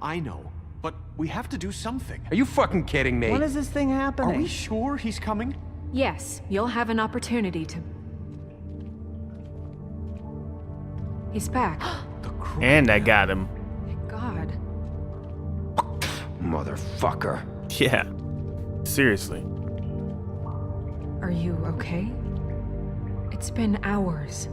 I know. But we have to do something. Are you fucking kidding me? When is this thing happening? Are we sure he's coming? Yes, you'll have an opportunity to... He's back. And I got him. Thank God. Motherfucker. Yeah. Seriously. Are you okay? It's been hours.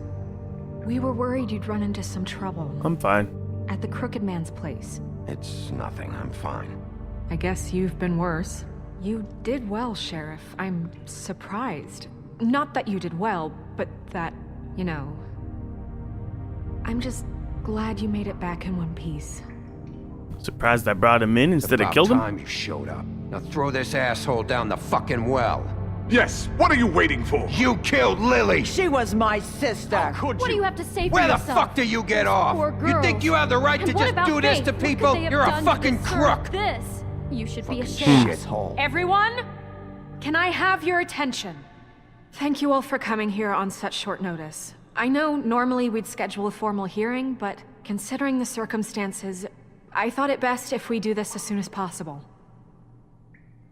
We were worried you'd run into some trouble. I'm fine. At the Crooked Man's place. It's nothing. I'm fine. I guess you've been worse. You did well, Sheriff. I'm surprised. Not that you did well, but that, you know... I'm just glad you made it back in one piece. Surprised I brought him in instead of killed him. About time you showed up. Now throw this asshole down the fucking well. Yes, what are you waiting for? You killed Lily! She was my sister. How could What do you? you have to say for Where the yourself? fuck do you get off? Poor You think girls. you have the right And to what just about do this Faith? to What could people? they have You're a done to fucking deserve crook! This. You should be ashamed. Shithole. Everyone, can I have your attention? Thank you all for coming here on such short notice. I know normally we'd schedule a formal hearing, but considering the circumstances, I thought it best if we do this as soon as possible.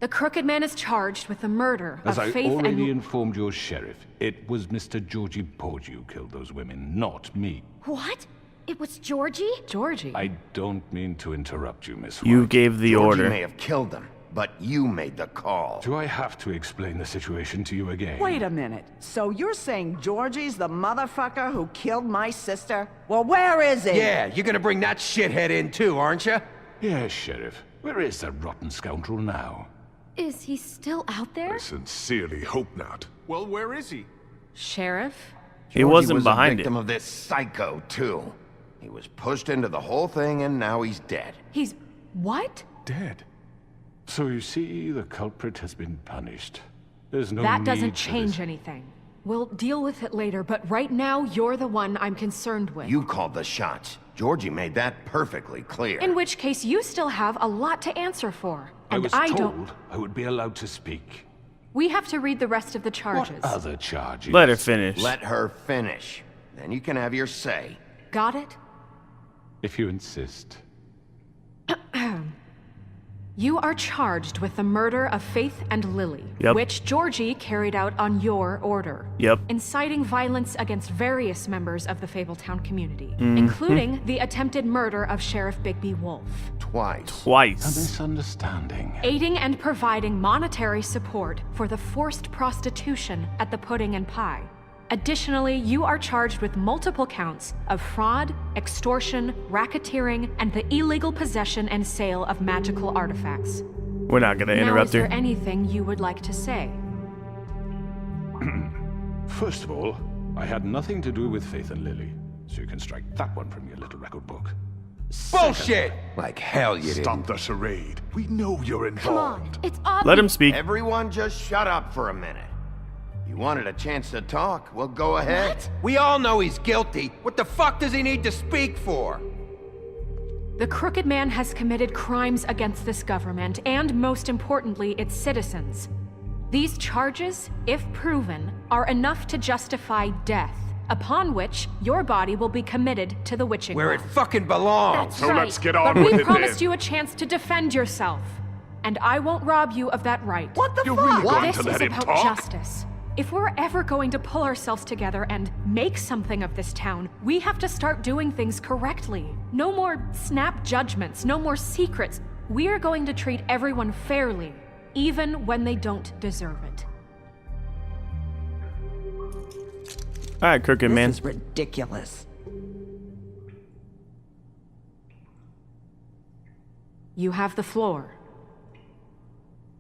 The Crooked Man is charged with the murder As of I Faith already and... informed your sheriff, it was Mr. Georgie Porgy who killed those women, not me. What? It was Georgie? Georgie. I don't mean to interrupt you, Miss You White. gave the Georgie order. may have killed them, but you made the call. Do I have to explain the situation to you again? Wait a minute. So you're saying Georgie's the motherfucker who killed my sister? Well, where is he? Yeah, you're gonna bring that shithead in too, aren't you? Yes, Sheriff. Where is that rotten scoundrel now? Is he still out there? I sincerely hope not. Well, where is he? Sheriff? He Georgie wasn't was behind a it. victim of this psycho, too. He was pushed into the whole thing, and now he's dead. He's... what? Dead. So you see, the culprit has been punished. There's no That need doesn't for change this. anything. We'll deal with it later, but right now, you're the one I'm concerned with. You called the shots. Georgie made that perfectly clear. In which case, you still have a lot to answer for. I And was I don't... told I would be allowed to speak. We have to read the rest of the What charges. other charges? Let her finish. Let her finish. Then you can have your say. Got it? If you insist. You are charged with the murder of Faith and Lily, Yep. which Georgie carried out on your order. Yep. Inciting violence against various members of the Fabletown community, Mm-hmm. including the attempted murder of Sheriff Bigby Wolf. Twice. A Twice. misunderstanding. Aiding and providing monetary support for the forced prostitution at the Pudding and Pie. Additionally, you are charged with multiple counts of fraud, extortion, racketeering, and the illegal possession and sale of magical artifacts. We're not gonna Now, is interrupt there her. anything you would like to say? First of all, I had nothing to do with Faith and Lily, so you can strike that one from your little record book. Bullshit! Like hell you didn't. Stop the charade. We know you're Come on. involved. It's obvious. Let him speak. Everyone just shut up for a minute. You wanted a chance to talk? Well, go ahead. What? We all know he's guilty. What the fuck does he need to speak for? The Crooked Man has committed crimes against this government and, most importantly, its citizens. These charges, if proven, are enough to justify death, upon which your body will be committed to the witching Where it well. fucking belongs. That's So right. let's get But on with we it promised then. you a chance to defend yourself, and I won't rob you of that right. What the You're fuck? really going This to is let him about talk? justice. If we're ever going to pull ourselves together and make something of this town, we have to start doing things correctly. No more snap judgments, no more secrets. We are going to treat everyone fairly, even when they don't deserve it. All right, Crooked This Man. is ridiculous. You have the floor.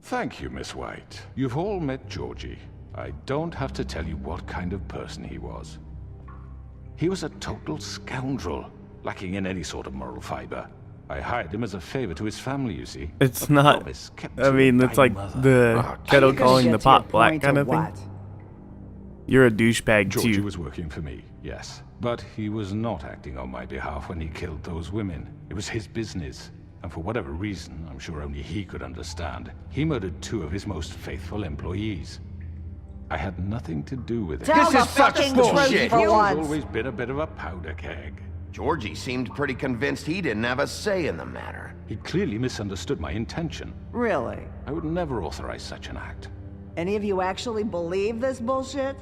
Thank you, Miss White. You've all met Georgie. I don't have to tell you what kind of person he was. He was a total scoundrel, lacking in any sort of moral fiber. I hired him as a favor to his family, you see. It's A not. promise kept I to a mean, it's dying like mother. the kettle Are you gonna calling get the to your pot black point kind or of thing. what? You're a douchebag Georgie too. was working for me, yes. But he was not acting on my behalf when he killed those women. It was his business. And for whatever reason, I'm sure only he could understand, he murdered 2 of his most faithful employees. I had nothing to do with it. Tell This the is such fucking bullshit. truth for He's once. always been a bit of a powder keg. Georgie seemed pretty convinced he didn't have a say in the matter. He clearly misunderstood my intention. Really? I would never authorize such an act. Any of you actually believe this bullshit?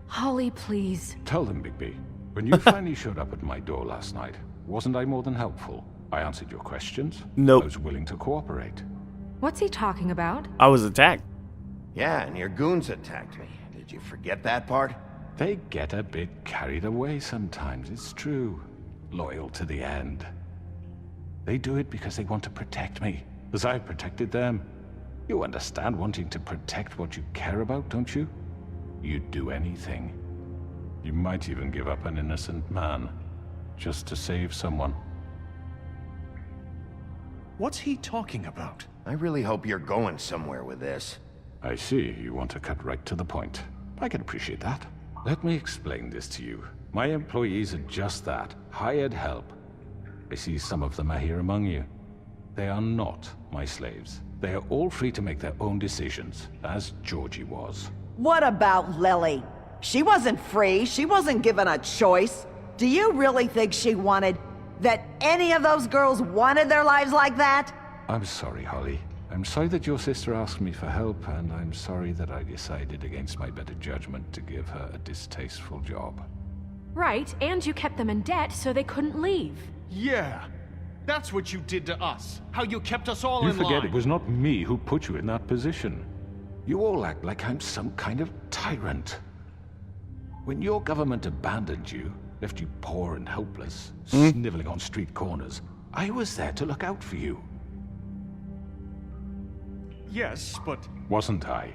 Holly, please. Tell them, Bigby. When you finally showed up at my door last night, wasn't I more than helpful? I answered your questions. Nope. I was willing to cooperate. What's he talking about? I was attacked. Yeah, and your goons attacked me. Did you forget that part? They get a bit carried away sometimes, it's true. Loyal to the end. They do it because they want to protect me, as I've protected them. You understand wanting to protect what you care about, don't you? You'd do anything. You might even give up an innocent man, just to save someone. What's he talking about? I really hope you're going somewhere with this. I see, you want to cut right to the point. I can appreciate that. Let me explain this to you. My employees are just that, hired help. I see some of them are here among you. They are not my slaves. They are all free to make their own decisions, as Georgie was. What about Lily? She wasn't free. She wasn't given a choice. Do you really think she wanted... that any of those girls wanted their lives like that? I'm sorry, Holly. I'm sorry that your sister asked me for help, and I'm sorry that I decided against my better judgment to give her a distasteful job. Right, and you kept them in debt so they couldn't leave. Yeah. That's what you did to us. How you kept us all You in forget line. it was not me who put you in that position. You all act like I'm some kind of tyrant. When your government abandoned you, left you poor and helpless, sniveling on street corners, I was there to look out for you. Yes, but... Wasn't I?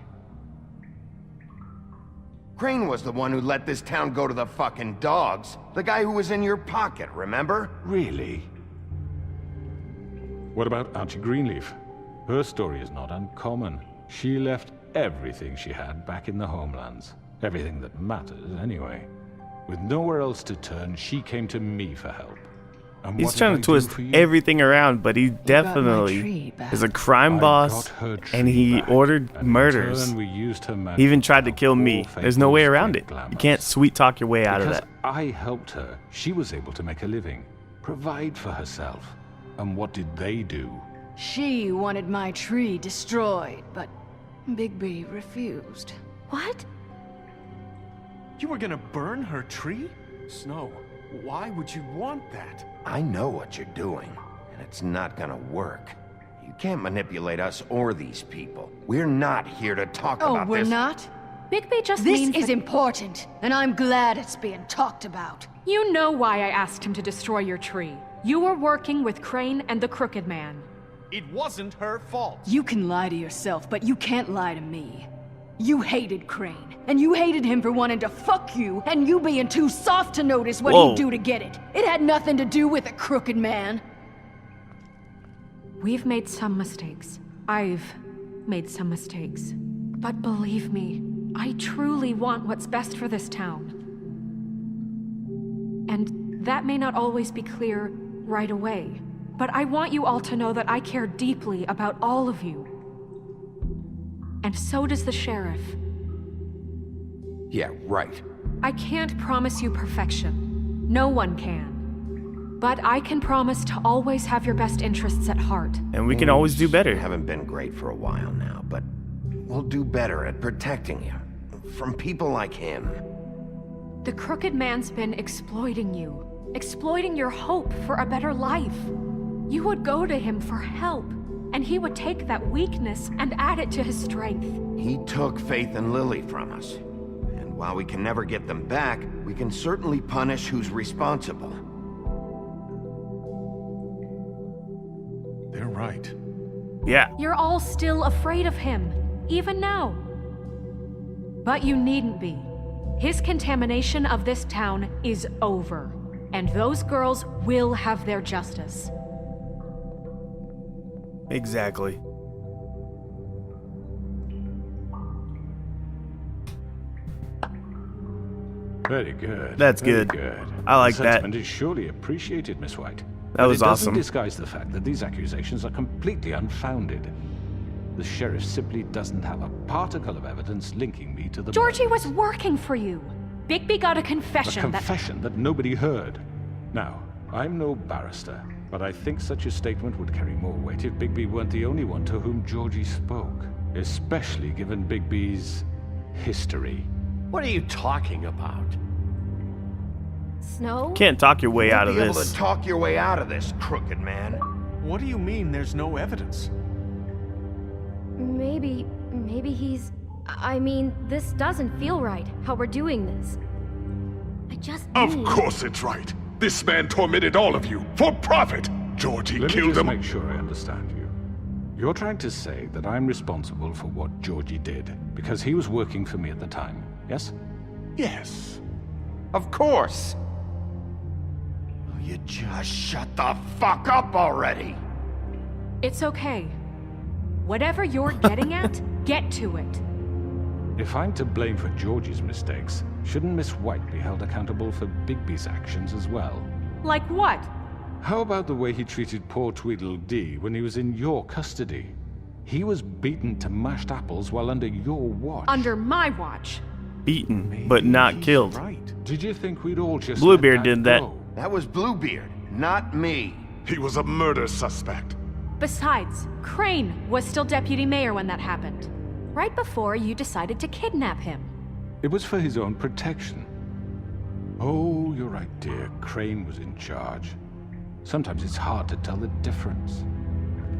Crane was the one who let this town go to the fucking dogs. The guy who was in your pocket, remember? Really? What about Auntie Greenleaf? Her story is not uncommon. She left everything she had back in the homelands. Everything that matters, anyway. With nowhere else to turn, she came to me for help. And He's what trying did to I do twist for you? everything around, but he definitely tree back. is a crime I boss, got her and tree he back, ordered and in murders. turn we used her He even tried to magic kill all me. fake There's no way news around great it. You glamours. can't sweet talk your way out of Because that. I helped her, she was able to make a living, provide for herself. And what did they do? She wanted my tree destroyed, but Bigby refused. What? You were gonna burn her tree? Snow, why would you want that? I know what you're doing, and it's not gonna work. You can't manipulate us or these people. We're not here to talk Oh, about we're this. not? Bigby just This means is that- important, and I'm glad it's being talked about. You know why I asked him to destroy your tree. You were working with Crane and the Crooked Man. It wasn't her fault. You can lie to yourself, but you can't lie to me. You hated Crane, and you hated him for wanting to fuck you, and you being too soft to notice what Whoa. he'd do to get it. It had nothing to do with a crooked man. We've made some mistakes. I've made some mistakes. But believe me, I truly want what's best for this town. And that may not always be clear right away. But I want you all to know that I care deeply about all of you. And so does the sheriff. Yeah, right. I can't promise you perfection. No one can. But I can promise to always have your best interests at heart. And we can always do better. Haven't been great for a while now, but we'll do better at protecting you. From people like him. The Crooked Man's been exploiting you. Exploiting your hope for a better life. You would go to him for help, and he would take that weakness and add it to his strength. He took Faith and Lily from us. And while we can never get them back, we can certainly punish who's responsible. They're right. Yeah. You're all still afraid of him, even now. But you needn't be. His contamination of this town is over, and those girls will have their justice. Exactly. Very good. That's very good. I like the that. sentiment is surely appreciated, Miss White. That But was it awesome. doesn't disguise the fact that these accusations are completely unfounded. The sheriff simply doesn't have a particle of evidence linking me to the Georgie was murders. working for you. Bigby got a A confession that... confession that nobody heard. Now, I'm no barrister, but I think such a statement would carry more weight if Bigby weren't the only one to whom Georgie spoke, especially given Bigby's history. What are you talking about? Snow? Can't talk your way out of Be able this. to talk your way out of this, crooked man. What do you mean there's no evidence? Maybe he's... I mean, this doesn't feel right, how we're doing this. I just Of need... course it's right. This man tormented all of you for profit. Georgie Let me killed just him. make sure I understand you. You're trying to say that I'm responsible for what Georgie did because he was working for me at the time, yes? Yes. Of course. Oh, you just shut the fuck up already. It's okay. Whatever you're getting at, get to it. If I'm to blame for Georgie's mistakes, shouldn't Miss White be held accountable for Bigby's actions as well? Like what? How about the way he treated poor Tweedledee when he was in your custody? He was beaten to mashed apples while under your watch. Under my watch. Beaten, but not He's killed. Right. Did you think we'd all just Bluebeard let did that. go? That was Bluebeard, not me. He was a murder suspect. Besides, Crane was still deputy mayor when that happened. Right before you decided to kidnap him. It was for his own protection. Oh, you're right, dear. Crane was in charge. Sometimes it's hard to tell the difference.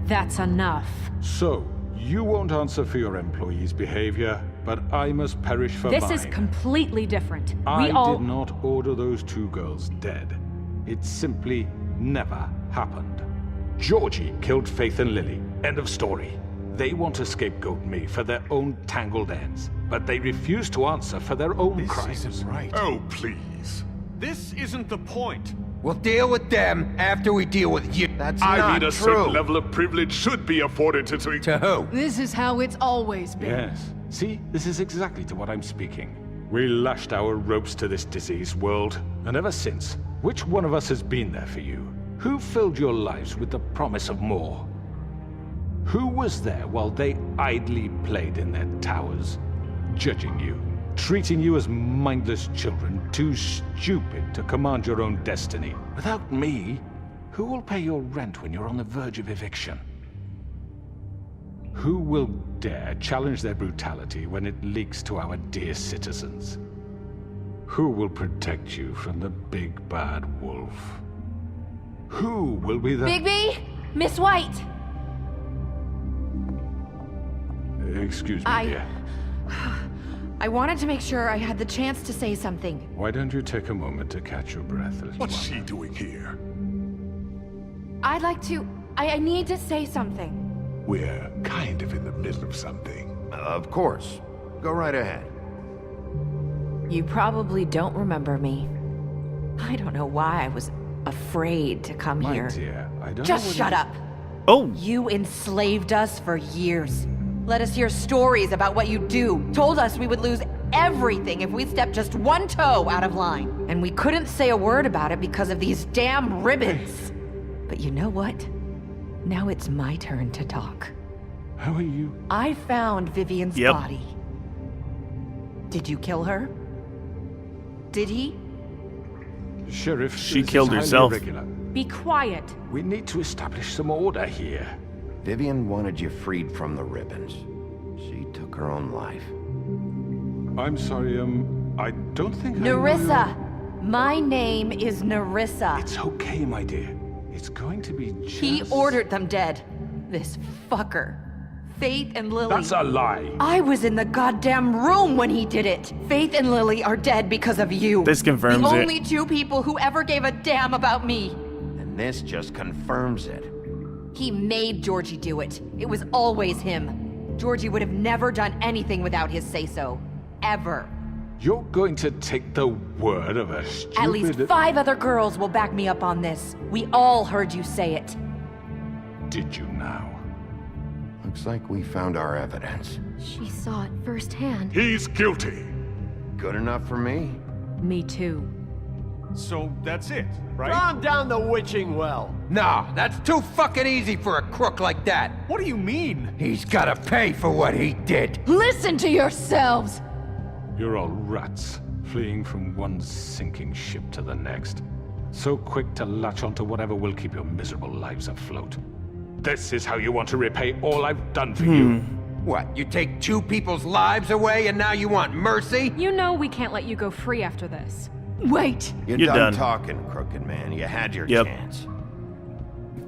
That's enough. So, you won't answer for your employees' behavior, but I must perish for This mine. is completely different. I We all... did not order those two girls dead. It simply never happened. Georgie killed Faith and Lily. End of story. They want to scapegoat me for their own tangled ends, but they refuse to answer for their own This crimes. isn't right. Oh, please. This isn't the point. We'll deal with them after we deal with you. That's I not mean, a true. certain level of privilege should be afforded to... To who? This is how it's always been. Yes. See, this is exactly to what I'm speaking. We lashed our ropes to this diseased world, and ever since, which one of us has been there for you? Who filled your lives with the promise of more? Who was there while they idly played in their towers, judging you, treating you as mindless children, too stupid to command your own destiny? Without me, who will pay your rent when you're on the verge of eviction? Who will dare challenge their brutality when it leaks to our dear citizens? Who will protect you from the big bad wolf? Who will be the... Bigby? Miss White! Excuse me, dear. I wanted to make sure I had the chance to say something. Why don't you take a moment to catch your breath a little What's while? she doing here? I'd like to... I need to say something. We're kind of in the middle of something. Of course. Go right ahead. You probably don't remember me. I don't know why I was afraid to come My here. dear, I don't know Just what shut you- up. Oh, You enslaved us for years. Let us hear stories about what you do. Told us we would lose everything if we stepped just one toe out of line. And we couldn't say a word about it because of these damn ribbons. But you know what? Now it's my turn to talk. How are you? I found Vivian's Yep. body. Did you kill her? Did he? Sheriff, She this is killed highly herself. irregular. Be quiet. We need to establish some order here. Vivian wanted you freed from the ribbons. She took her own life. I'm sorry, I don't think I know Nerissa! My name is Nerissa. It's okay, my dear. It's going to be just... He ordered them dead. This fucker. Faith and Lily. That's a lie. I was in the goddamn room when he did it. Faith and Lily are dead because of you. This confirms the it. only two people who ever gave a damn about me. And this just confirms it. He made Georgie do it. It was always him. Georgie would have never done anything without his say-so. Ever. You're going to take the word of a stupid... At least 5 other girls will back me up on this. We all heard you say it. Did you now? Looks like we found our evidence. She saw it firsthand. He's guilty. Good enough for me. Me too. So that's it, right? Calm down the witching well. No, that's too fucking easy for a crook like that. What do you mean? He's gotta pay for what he did. Listen to yourselves! You're all rats, fleeing from one sinking ship to the next. So quick to latch onto whatever will keep your miserable lives afloat. This is how you want to repay all I've done for you? What, you take 2 people's lives away and now you want mercy? You know we can't let you go free after this. Wait! You're You're done. talking, crooked man. You had your Yep. chance.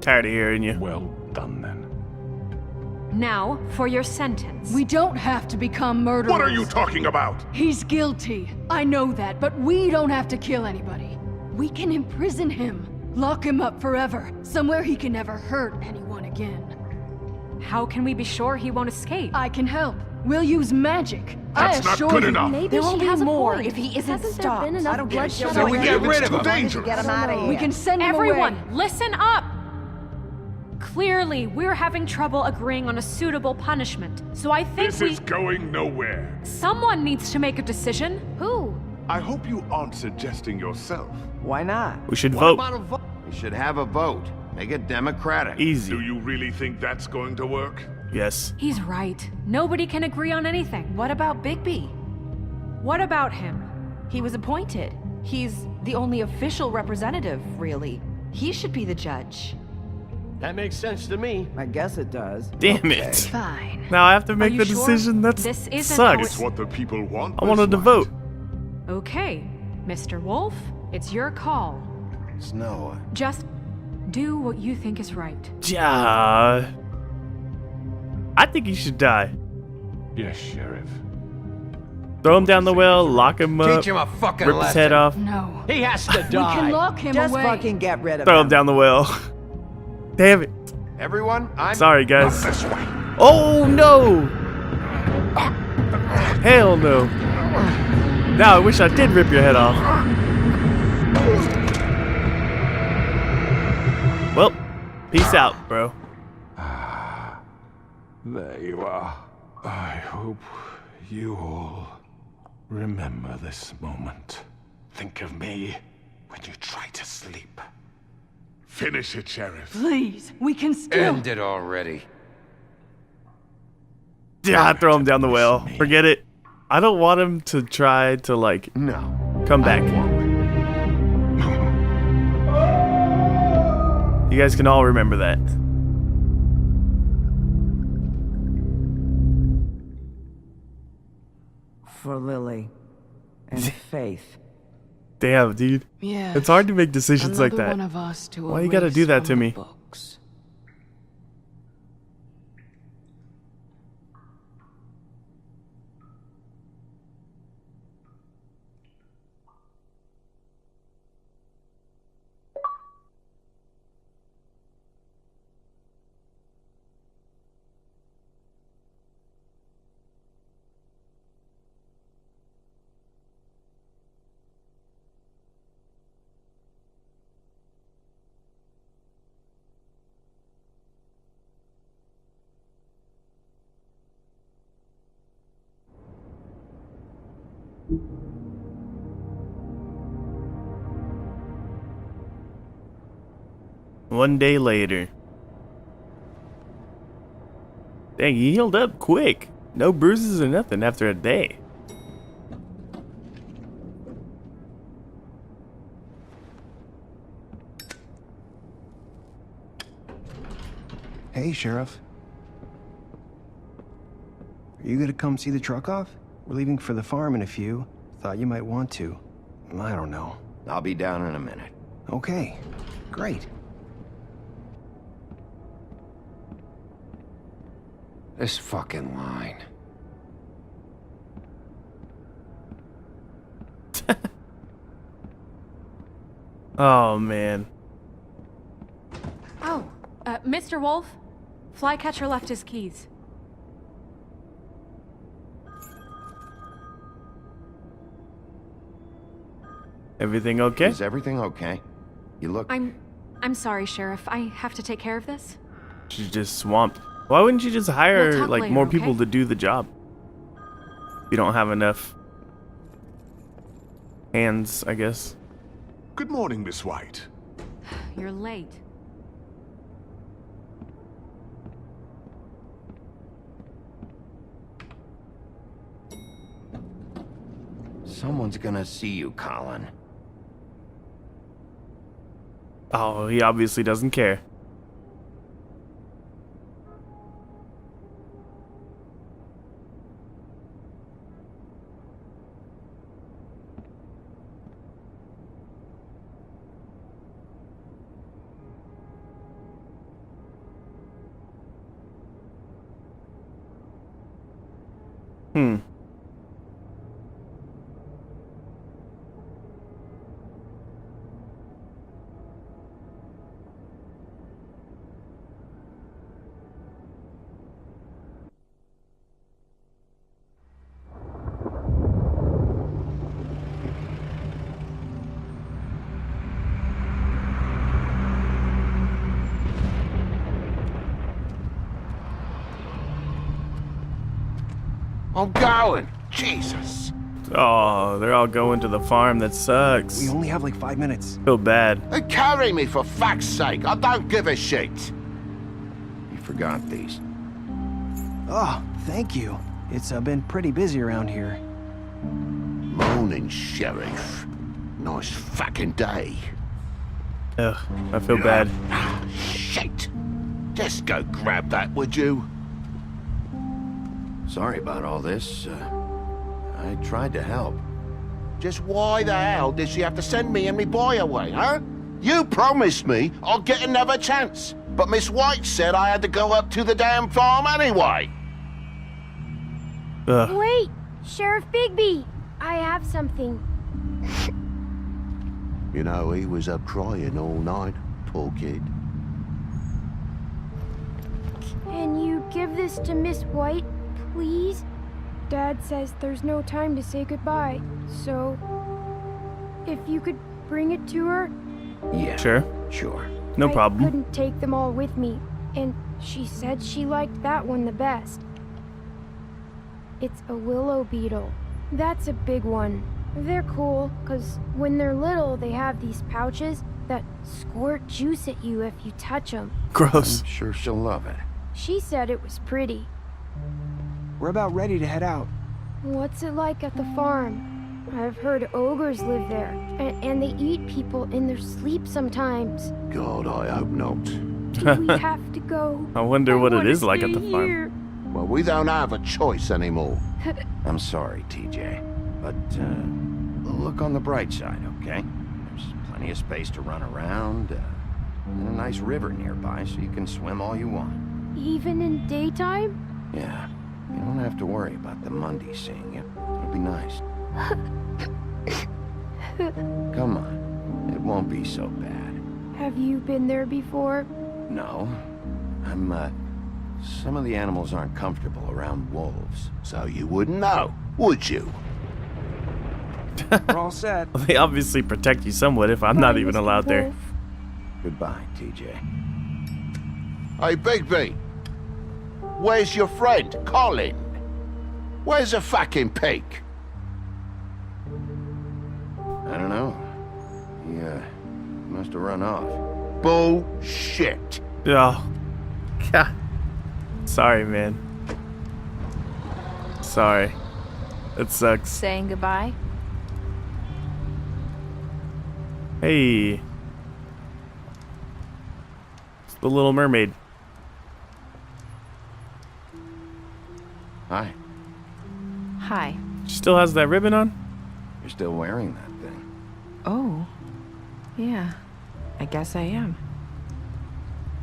Tired of hearing you. Well done, then. Now, for your sentence. We don't have to become murderers. What are you talking about? He's guilty. I know that, but we don't have to kill anybody. We can imprison him. Lock him up forever. Somewhere he can never hurt anyone again. How can we be sure he won't escape? I can help. We'll use magic. That's not good enough. Maybe There she will be has more a point. if he isn't Hasn't stopped. there been enough I don't get it. bloodshed So we already? get rid of It's him. too dangerous. Get him out of here. We can send him Everyone, away. listen up! Clearly, we're having trouble agreeing on a suitable punishment. So I think This is going nowhere. someone needs to make a decision. Who? I hope you aren't suggesting yourself. Why not? We should What vote. about a vote? We should have a vote. Make it democratic. Do Easy. you really think that's going to work? Yes. He's right. Nobody can agree on anything. What about Bigby? What about him? He was appointed. He's the only official representative, really. He should be the judge. That makes sense to me. I guess it does. Damn it. Fine. Now I have to make you the sure? decision. That This isn't how sucks. It's what the people want. I wanted to Miss vote. White. Okay, Mr. Wolf, it's your call. Snow. Just do what you think is right. Yeah. I think he should die. Yes, Sheriff. Throw him down the well, lock him up, Teach him a fucking rip his lesson. head off, No. He has to We die. can lock him Just away. fucking get rid of throw him him. down the well. Damn it. Everyone, I'm Sorry, guys. This way. Oh no! Hell no. Now I wish I did rip your head off. Well, peace out, bro. There you are. I hope you all remember this moment. Think of me when you try to sleep. Finish it, Sheriff. Please, we can still. End it already. Yeah, throw him down the well. Forget it. I don't want him to try to, like, No. come back. You guys can all remember that. For Lily. And Faith. Damn, dude. Yeah. It's hard to make decisions like Another that. one of us to Why you gotta do erase that from to the me? books. One day later. Dang, he healed up quick. No bruises or nothing after a day. Hey, Sheriff. Are you gonna come see the truck off? We're leaving for the farm in a few. Thought you might want to. I don't know. I'll be down in a minute. Okay, great. This fucking line. Oh, man. Oh, Mr. Wolf, Flycatcher left his keys. Everything okay? Is everything okay? You look... I'm sorry, Sheriff. I have to take care of this. She's just swamped. Why wouldn't you just hire, We'll talk like, later, more okay? people to do the job? You don't have enough hands, I guess. Good morning, Miss White. You're late. Someone's gonna see you, Colin. Oh, he obviously doesn't care. Hmm. I'm going. Jesus. Oh, they're all going to the farm. That sucks. We only have like 5 minutes. Feel bad. Carry me for fuck's sake. I don't give a shit. You forgot these. Oh, thank you. It's been pretty busy around here. Morning, Sheriff. Nice fucking day. Ugh, I feel bad. Shit. Just go grab that, would you? Sorry about all this. I tried to help. Just why the hell did she have to send me and me boy away, huh? You promised me I'll get another chance, but Miss White said I had to go up to the damn farm anyway. Ugh. Wait, Sheriff Bigby, I have something. You know, he was up crying all night, poor kid. Can you give this to Miss White, please? Dad says there's no time to say goodbye, so if you could bring it to her. Yeah. Sure. Sure. No problem. I couldn't take them all with me, and she said she liked that one the best. It's a willow beetle. That's a big one. They're cool, because when they're little, they have these pouches that squirt juice at you if you touch them. Gross. I'm sure she'll love it. She said it was pretty. We're about ready to head out. What's it like at the farm? I've heard ogres live there, and they eat people in their sleep sometimes. God, I hope not. Do we have to go? I wonder what it wanna is like at stay the farm. here. Well, we don't have a choice anymore. I'm sorry, TJ, but look on the bright side, okay? There's plenty of space to run around, and a nice river nearby, so you can swim all you want. Even in daytime? Yeah, you don't have to worry about the Mundy seeing you. It'll be nice. Come on, it won't be so bad. Have you been there before? No, some of the animals aren't comfortable around wolves, so you wouldn't know, would you? We're all set. Well, they obviously protect you somewhat if I'm not Bye, even Mr. allowed there. Wolf. Goodbye, TJ. Hey, Bigby. Where's your friend, Colin? Where's the fucking pig? I don't know. He must have run off. Bullshit. Oh. God. Sorry, man. Sorry. It sucks. Saying goodbye? Hey. It's the Little Mermaid. Hi. Hi. She still has that ribbon on? You're still wearing that thing. Oh. Yeah. I guess I am.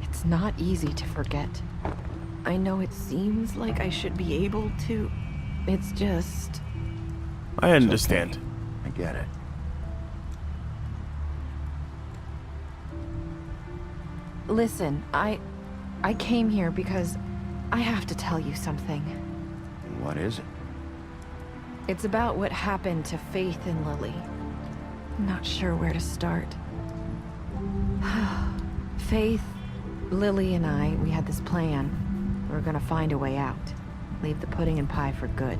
It's not easy to forget. I know it seems like I should be able to. It's just... I understand. Okay. I get it. Listen, I came here because I have to tell you something. What is it? It's about what happened to Faith and Lily. I'm not sure where to start. Faith, Lily, and I, we had this plan. We were gonna find a way out. Leave the pudding and pie for good.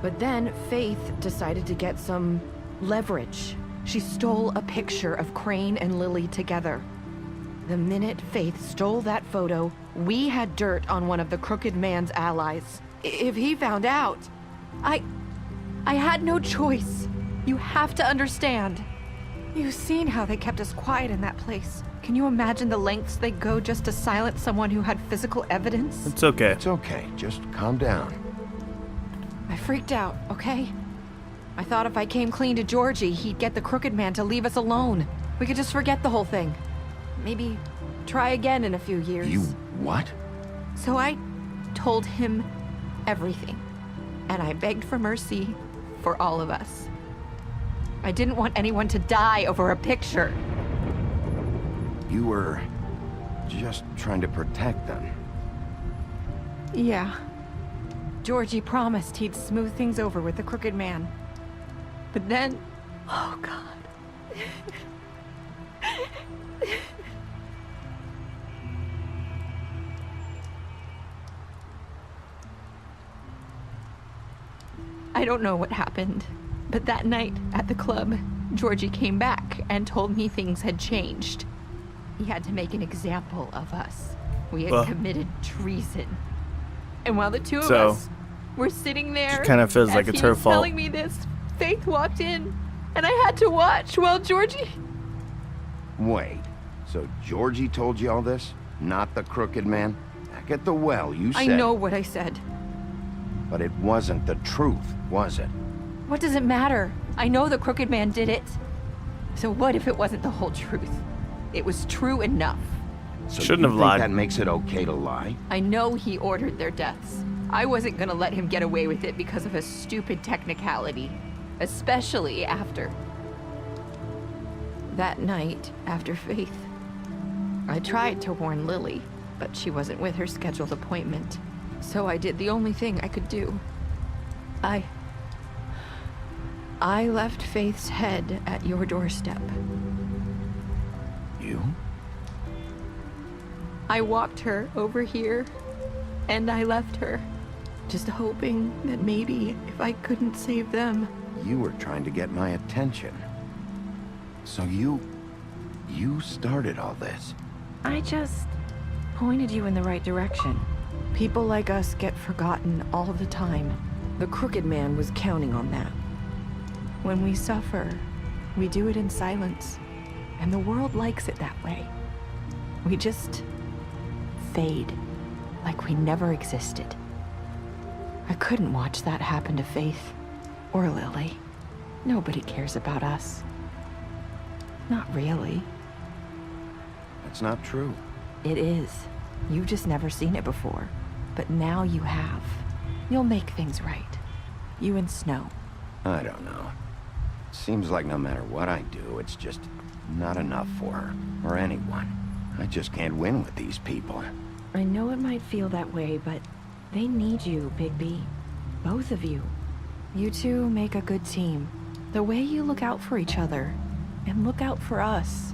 But then Faith decided to get some leverage. She stole a picture of Crane and Lily together. The minute Faith stole that photo, we had dirt on one of the crooked man's allies. If he found out, I had no choice. You have to understand. You've seen how they kept us quiet in that place. Can you imagine the lengths they go just to silence someone who had physical evidence? It's okay. It's okay. Just calm down. I freaked out, okay? I thought if I came clean to Georgie, he'd get the crooked man to leave us alone. We could just forget the whole thing. Maybe try again in a few years. You what? So I told him everything. And I begged for mercy for all of us. I didn't want anyone to die over a picture. You were just trying to protect them. Yeah. Georgie promised he'd smooth things over with the crooked man. But then... Oh, God. I don't know what happened, but that night at the club, Georgie came back and told me things had changed. He had to make an example of us. We had committed treason. And while the two of us were sitting there, it kind of feels like it's her fault. Telling me this, Faith walked in, and I had to watch while Georgie... Wait, so Georgie told you all this? Not the crooked man? Back at the well, you said... I know what I said. But it wasn't the truth, was it? What does it matter? I know the crooked man did it. So what if it wasn't the whole truth? It was true enough. So Shouldn't you have think lied. That makes it okay to lie? I know he ordered their deaths. I wasn't gonna let him get away with it because of a stupid technicality. Especially after... that night, after Faith. I tried to warn Lily, but she wasn't with her scheduled appointment. So I did the only thing I could do. I left Faith's head at your doorstep. You? I walked her over here, and I left her, just hoping that maybe if I couldn't save them... You were trying to get my attention. So you started all this. I just pointed you in the right direction. People like us get forgotten all the time. The crooked man was counting on that. When we suffer, we do it in silence, and the world likes it that way. We just fade, like we never existed. I couldn't watch that happen to Faith, or Lily. Nobody cares about us. Not really. That's not true. It is. You've just never seen it before. But now you have. You'll make things right. You and Snow. I don't know. Seems like no matter what I do, it's just not enough for her, or anyone. I just can't win with these people. I know it might feel that way, but they need you, Bigby. Both of you. You two make a good team. The way you look out for each other, and look out for us.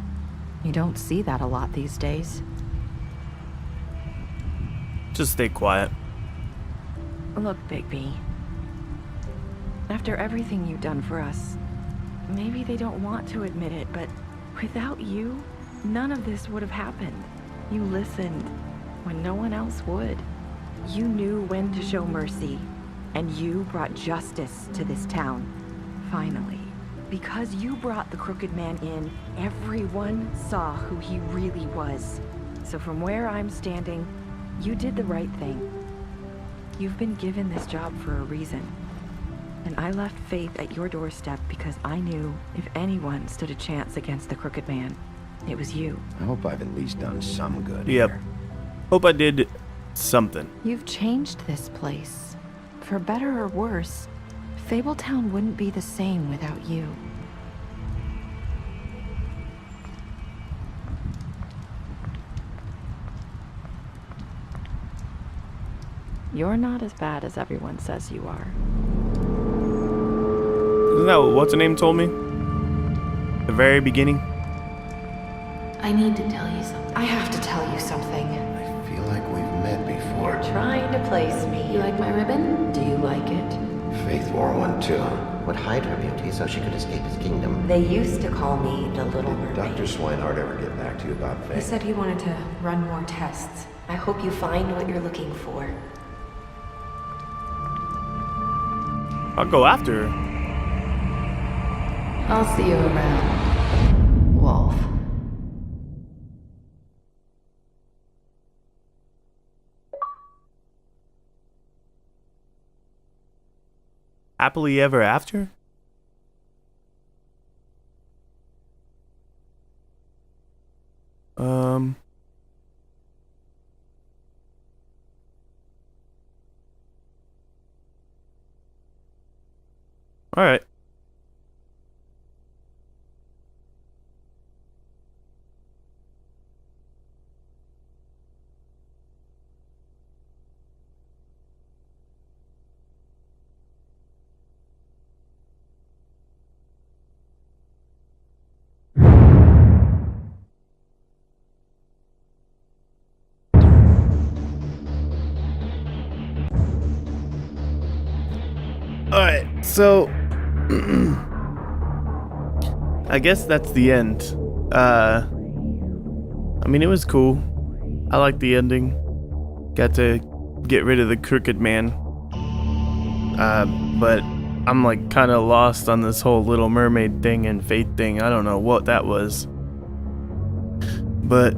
You don't see that a lot these days. Just stay quiet. Look, Bigby. After everything you've done for us, maybe they don't want to admit it, but without you, none of this would have happened. You listened when no one else would. You knew when to show mercy, and you brought justice to this town. Finally. Because you brought the crooked man in, everyone saw who he really was. So from where I'm standing, you did the right thing. You've been given this job for a reason. And I left Faith at your doorstep because I knew if anyone stood a chance against the crooked man, it was you. I hope I've at least done some good Yep. here. Hope I did something. You've changed this place. For better or worse, Fabletown wouldn't be the same without you. You're not as bad as everyone says you are. Isn't that what what's-her-name told me? The very beginning? I need to tell you something. I have to tell you something. I feel like we've met before. You're trying to place me. You like my ribbon? Do you like it? Faith wore one too. Would hide her beauty so she could escape his kingdom. They used to call me the Little Mermaid. Dr. Swinehart ever get back to you about Faith? He said he wanted to run more tests. I hope you find what you're looking for. I'll go after her. I'll see you around. Happily ever after? All right. Alright, so I guess that's the end. I mean, it was cool. I liked the ending. Got to get rid of the crooked man. But I'm like kind of lost on this whole Little Mermaid thing and Fate thing. I don't know what that was. But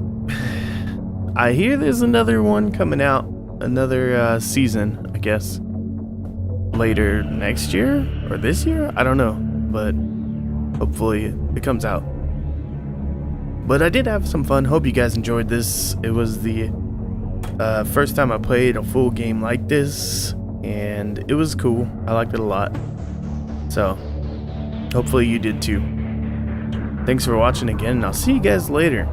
I hear there's another one coming out. Another season, I guess. Later next year or this year, I don't know, but hopefully it comes out. But I did have some fun. Hope you guys enjoyed this. It was the first time I played a full game like this, and it was cool. I liked it a lot, so hopefully you did too. Thanks for watching again, and I'll see you guys later.